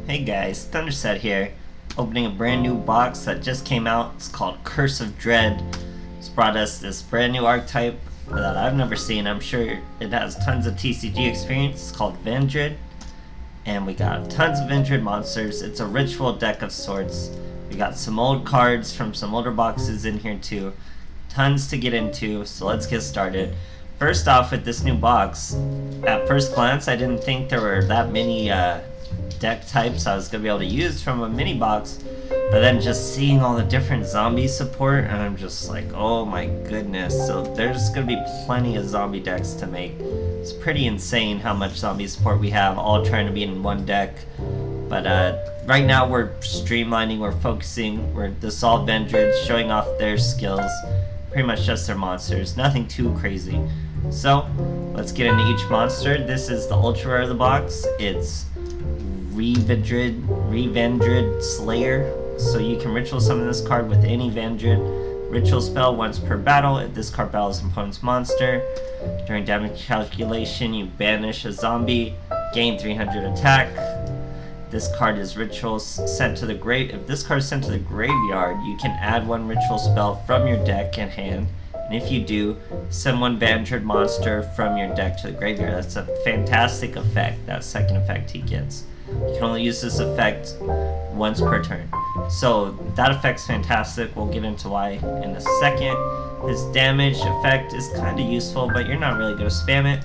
Hey guys, Thunderset here, opening a brand new box that just came out. It's called Curse of Dread. It's brought us this brand new archetype that I've never seen. I'm sure it has tons of TCG experience. It's called Vendreads, and we got tons of Vendreads monsters. It's a ritual deck of sorts. We got some old cards from some older boxes in here too. Tons to get into, so let's get started. First off, with this new box, at first glance I didn't think there were that many deck types I was going to be able to use from a mini box, but then just seeing all the different zombie support, and I'm just like, oh my goodness. So there's going to be plenty of zombie decks to make. It's pretty insane how much zombie support we have, all trying to be in one deck. But right now we're streamlining, we're focusing, this is all Vendreads, showing off their skills, pretty much just their monsters, nothing too crazy. So let's get into each monster. This is the ultra rare of the box. It's Vendread Slayer. So you can ritual summon this card with any Vendread ritual spell once per battle. If this card battles an opponent's monster, during damage calculation you banish a zombie, gain 300 attack. This card is ritual sent to the grave. If this card is sent to the graveyard, you can add one ritual spell from your deck and hand. And if you do, send one Vendread monster from your deck to the graveyard. That's a fantastic effect, that second effect he gets. You can only use this effect once per turn. So that effect's fantastic. We'll get into why in a second. His damage effect is kind of useful, but you're not really going to spam it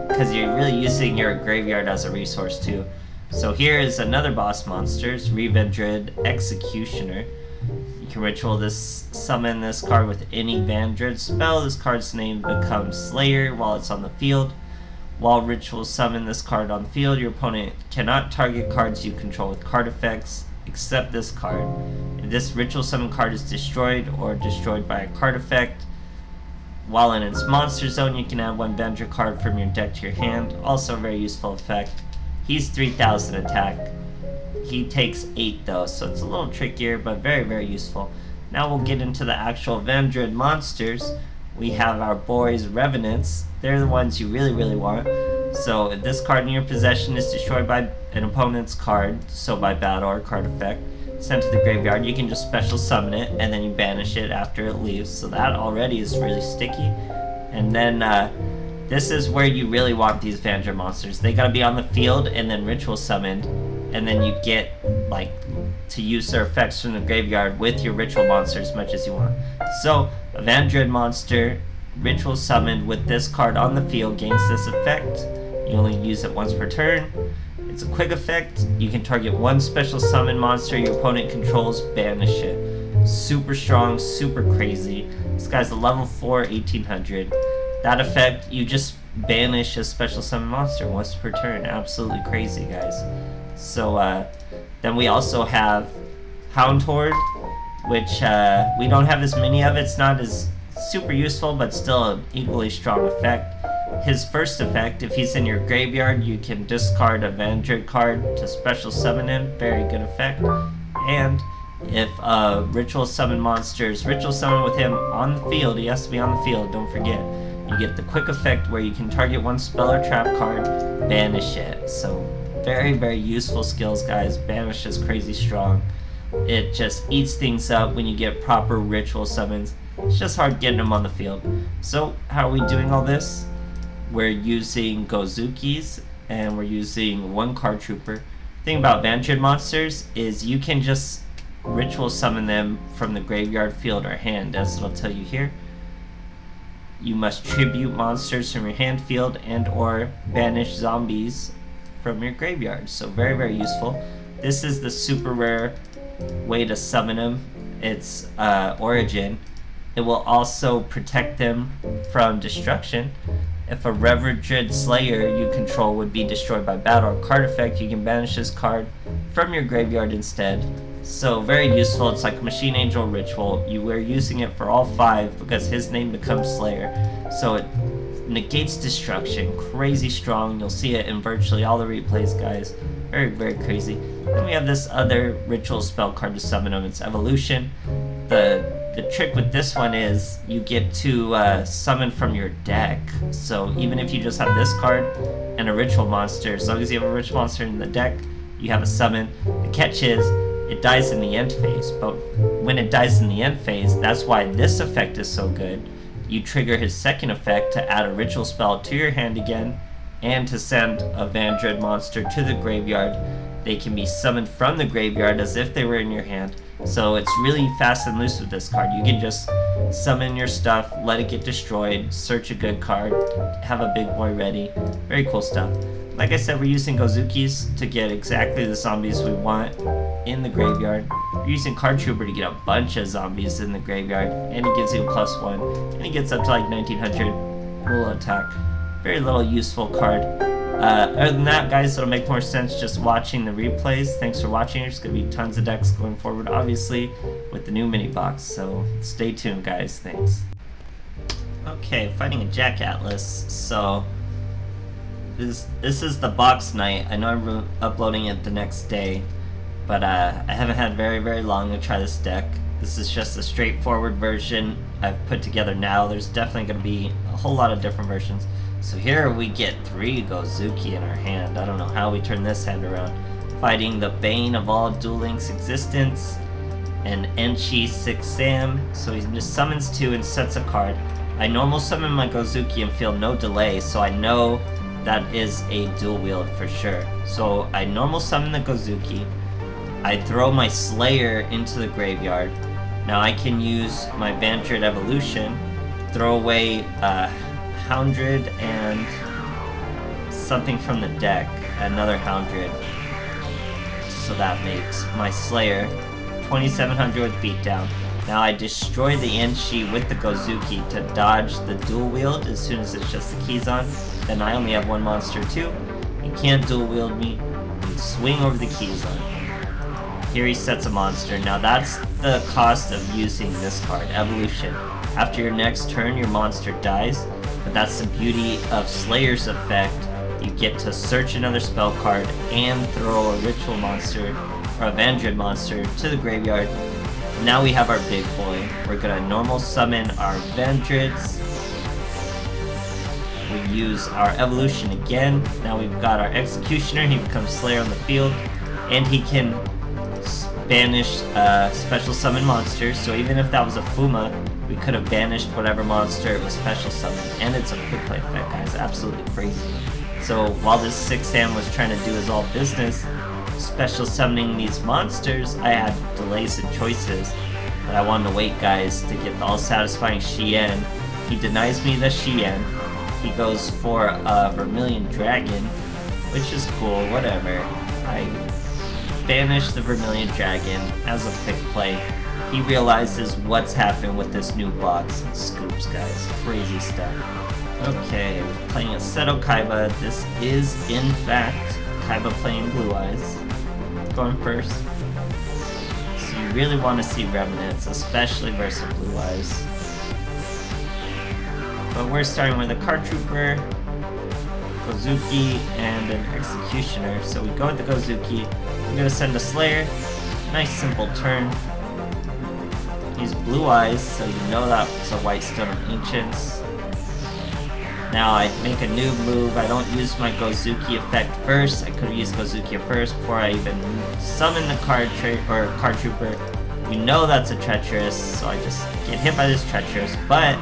because you're really using your graveyard as a resource too. So here is another boss monster, it's Vendread Executioner. You can ritual this, summon this card with any Vendread spell. This card's name becomes Slayer while it's on the field. While ritual summon this card on the field, your opponent cannot target cards you control with card effects, except this card. If this ritual summon card is destroyed or destroyed by a card effect, while in its monster zone, you can add one Vendread card from your deck to your hand. Also a very useful effect. He's 3000 attack. He takes 8 though, so it's a little trickier, but very, very useful. Now we'll get into the actual Vendread monsters. We have our boys, Revenants. They're the ones you really, really want. So if this card in your possession is destroyed by an opponent's card, so by battle or card effect, sent to the graveyard, you can just special summon it, and then you banish it after it leaves. So that already is really sticky. And then this is where you really want these Vendread monsters. They gotta be on the field and then ritual summoned, and then you get like to use their effects from the graveyard with your ritual monster as much as you want. So a Vendread monster ritual summoned with this card on the field gains this effect. You only use it once per turn. It's a quick effect. You can target one special summon monster your opponent controls, banish it. Super strong, super crazy. This guy's a level 4 1800. That effect, you just banish a special summon monster once per turn. Absolutely crazy, guys. So then we also have Hound Horde, which we don't have as many of. It's not as super useful, but still an equally strong effect. His first effect, if he's in your graveyard, you can discard a Vendread card to special summon him. Very good effect. And if ritual summon monsters ritual summon with him on the field, he has to be on the field, don't forget. You get the quick effect where you can target one spell or trap card, banish it. So very, very useful skills, guys. Banish is crazy strong. It just eats things up when you get proper ritual summons. It's just hard getting them on the field. So how are we doing all this? We're using Gozukis, and we're using one card trooper. The thing about Vendread monsters is you can just ritual summon them from the graveyard, field, or hand, as it'll tell you here. You must tribute monsters from your hand, field, and or banish zombies from your graveyard. So very, very useful. This is the super rare way to summon them. It's Origin. It will also protect them from destruction. If a Vendread Slayer you control would be destroyed by battle or card effect, you can banish this card from your graveyard instead. So very useful. It's like Machine Angel Ritual. You are using it for all 5 because his name becomes Slayer. So it negates destruction. Crazy strong. You'll see it in virtually all the replays, guys. Very, very crazy. Then we have this other ritual spell card to summon him. It's Evolution. The trick with this one is you get to summon from your deck. So even if you just have this card and a ritual monster, as long as you have a ritual monster in the deck, you have a summon. The catch is, it dies in the end phase, but when it dies in the end phase, that's why this effect is so good. You trigger his second effect to add a ritual spell to your hand again, and to send a Vendread monster to the graveyard. They can be summoned from the graveyard as if they were in your hand. So it's really fast and loose with this card. You can just summon your stuff, let it get destroyed, search a good card, have a big boy ready. Very cool stuff. Like I said, we're using Gozukis to get exactly the zombies we want in the graveyard. We're using Card Trooper to get a bunch of zombies in the graveyard, and he gives you a +1, and he gets up to like 1900 will attack. Very little useful card. Other than that, guys, it'll make more sense just watching the replays. Thanks for watching. There's going to be tons of decks going forward, obviously, with the new mini box. So stay tuned, guys. Thanks. Okay, fighting a Jack Atlas. So this is the box night. I know I'm uploading it the next day, but I haven't had very long to try this deck. This is just a straightforward version I've put together now. There's definitely going to be a whole lot of different versions. So here we get 3 Gozuki in our hand. I don't know how we turn this hand around. Fighting the bane of all Duel Links' existence, an Enchi 6 Sam. So he just summons 2 and sets a card. I normal summon my Gozuki and feel no delay, so I know that is a dual wield for sure. So I normal summon the Gozuki. I throw my Slayer into the graveyard. Now I can use my Vendread Evolution, throw away Houndred and something from the deck, another Houndred. So that makes my Slayer 2700 with beatdown. Now I destroy the Enchi with the Gozuki to dodge the dual wield as soon as it's just the keys on. Then I only have 1 monster too. He can't dual wield me. He swing over the keys on. Here he sets a monster. Now that's the cost of using this card, Evolution. After your next turn, your monster dies. But that's the beauty of Slayer's effect. You get to search another spell card and throw a ritual monster or a Vendread monster to the graveyard. Now we have our big boy. We're gonna normal summon our Vendreads. We use our Evolution again. Now we've got our Executioner. He becomes Slayer on the field, and he can banish special summon monsters. So even if that was a Fuma, we could have banished whatever monster it was special summoned. And it's a quick play effect, guys. Absolutely crazy. So while this 6 Sam was trying to do his all business, special summoning these monsters, I had delays and choices. But I wanted to wait, guys, to get the all satisfying Shien. He denies me the Shien. He goes for a Vermilion Dragon, which is cool, whatever. I banish the Vermilion Dragon as a pick play. He realizes what's happened with this new box and scoops, guys. Crazy stuff. Okay, we're playing a Seto Kaiba. This is, in fact, Kaiba playing Blue Eyes. Going first. So you really want to see Remnants, especially versus Blue Eyes. But we're starting with a Card Trooper, Gozuki, and an Executioner. So we go with the Gozuki. I'm going to send a Slayer. Nice simple turn. He's Blue Eyes, so you know that's a White Stone of Ancients. Now I make a new move. I don't use my Gozuki effect first. I could have used Gozuki first before I even summon the Card Trooper. We know that's a Treacherous, so I just get hit by this Treacherous, but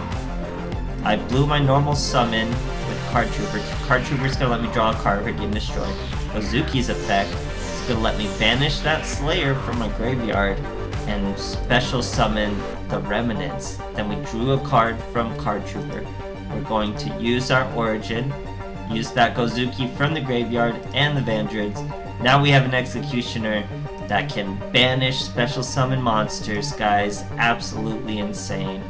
I blew my normal summon with Card Trooper. Card Trooper's gonna let me draw a card for getting destroyed. Gozuki's effect is gonna let me banish that Slayer from my graveyard and special summon the Remnants. Then we drew a card from Card Trooper. We're going to use our Origin, use that Gozuki from the graveyard and the Vendreads. Now we have an Executioner that can banish special summon monsters, guys. Absolutely insane.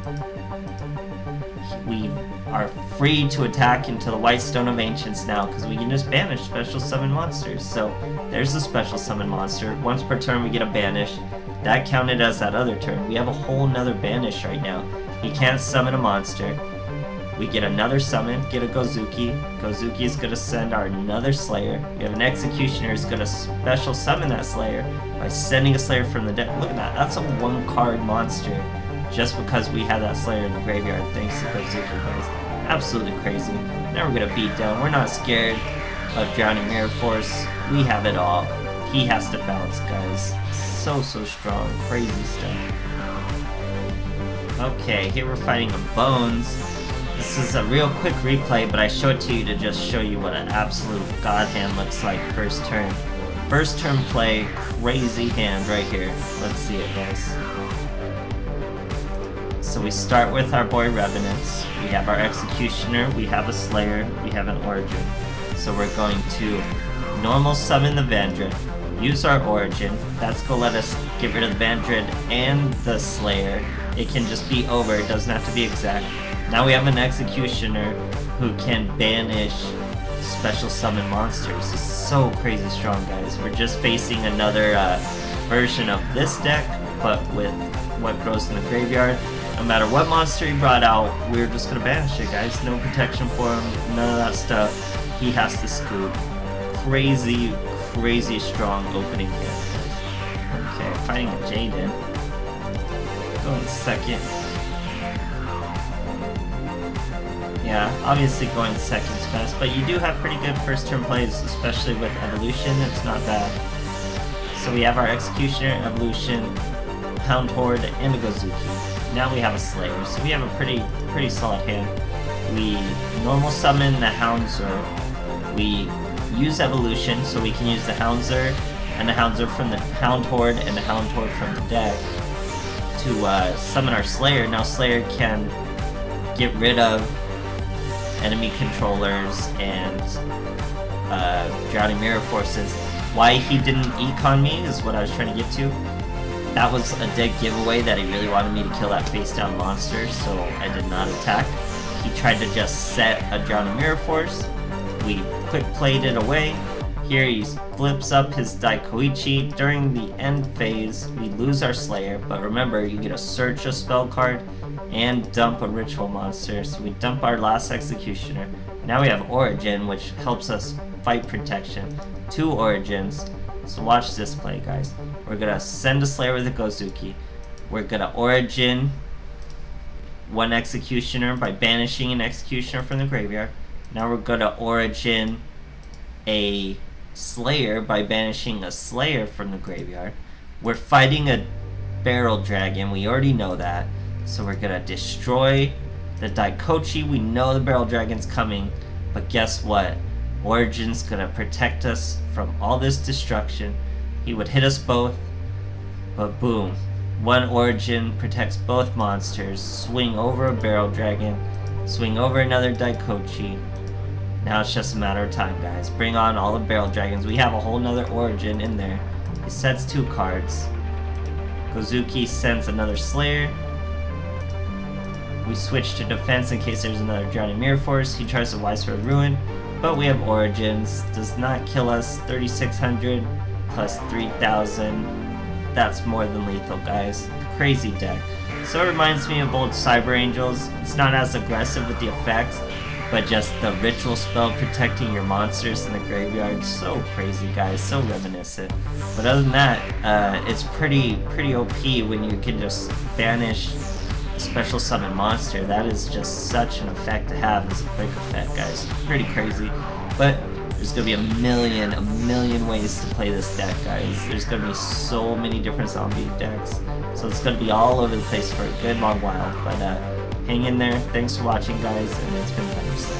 We are free to attack into the White Stone of Ancients now because we can just banish special summon monsters. So there's a special summon monster. Once per turn we get a banish. That counted as that other turn. We have a whole nother banish right now. He can't summon a monster. We get another summon, get a Gozuki. Gozuki is going to send our another Slayer. We have an Executioner who's going to special summon that Slayer by sending a Slayer from the deck. Look at that. That's a 1-card monster just because we had that Slayer in the graveyard thanks to Gozuki, guys. Absolutely crazy. Now we're going to beat down. We're not scared of Drowning Mirror Force. We have it all. he has to bounce, guys. So strong. Crazy stuff. Okay, here we're fighting a Bones. This is a real quick replay, but I show it to you to just show you what an absolute god hand looks like first turn. First turn play, crazy hand right here. Let's see it, guys. So we start with our boy Revenants. We have our Executioner, we have a Slayer, we have an Origin. So we're going to normal summon the Vendread, use our Origin. That's gonna let us get rid of the Vendread and the Slayer. It can just be over, it doesn't have to be exact. Now we have an Executioner who can banish special summon monsters. It's so crazy strong, guys. We're just facing another version of this deck, but with what grows in the graveyard. No matter what monster he brought out, we're just gonna banish it, guys. No protection for him, none of that stuff. He has to scoop. Crazy strong opening hand. Okay, fighting a Jaden. Going second. Yeah, obviously going second's best, but you do have pretty good first turn plays, especially with Evolution. It's not bad. So we have our Executioner, Evolution, Hound Horde, and a Gozuki. Now we have a Slayer, so we have a pretty solid hand. We normal summon the Houndsur. We use Evolution, so we can use the Houndsur and the Houndsur from the Hound Horde and the Hound Horde from the deck to summon our Slayer. Now Slayer can get rid of enemy controllers and Drowning Mirror Forces. Why he didn't econ me is what I was trying to get to. That was a dead giveaway that he really wanted me to kill that face down monster, so I did not attack. He tried to just set a Drowning Mirror Force. We quick played it away. Here he flips up his Daikoichi. During the end phase, we lose our Slayer, but remember, you get to search a spell card and dump a ritual monster. So we dump our last Executioner. Now we have Origin, which helps us fight protection. 2 Origins. So watch this play, guys. We're gonna send a Slayer with a Gozuki. We're gonna Origin 1 Executioner by banishing an Executioner from the graveyard. Now we're gonna Origin a Slayer by banishing a Slayer from the graveyard. We're fighting a Barrel Dragon, we already know that. So we're gonna destroy the Daikochi. We know the Barrel Dragon's coming, but guess what? Origin's gonna protect us from all this destruction. He would hit us both, but boom. 1 Origin protects both monsters. Swing over a Barrel Dragon, swing over another Daikochi. Now it's just a matter of time, guys. Bring on all the Barrel Dragons. We have a whole nother Origin in there. He sets 2 cards. Gozuki sends another Slayer. We switch to defense in case there's another Drowning Mirror Force. He tries to Wise for Ruin, but we have Origins. Does not kill us. 3,600 plus 3,000. That's more than lethal, guys. Crazy deck. So it reminds me of old Cyber Angels. It's not as aggressive with the effects, but just the ritual spell protecting your monsters in the graveyard. So crazy, guys. So reminiscent. But other than that, it's pretty OP when you can just banish a special summon monster. That is just such an effect to have as a quick effect, guys. Pretty crazy. But there's gonna be a million ways to play this deck, guys. There's gonna be so many different zombie decks. So it's gonna be all over the place for a good long while. But hang in there. Thanks for watching, guys, and it's been Vendreads.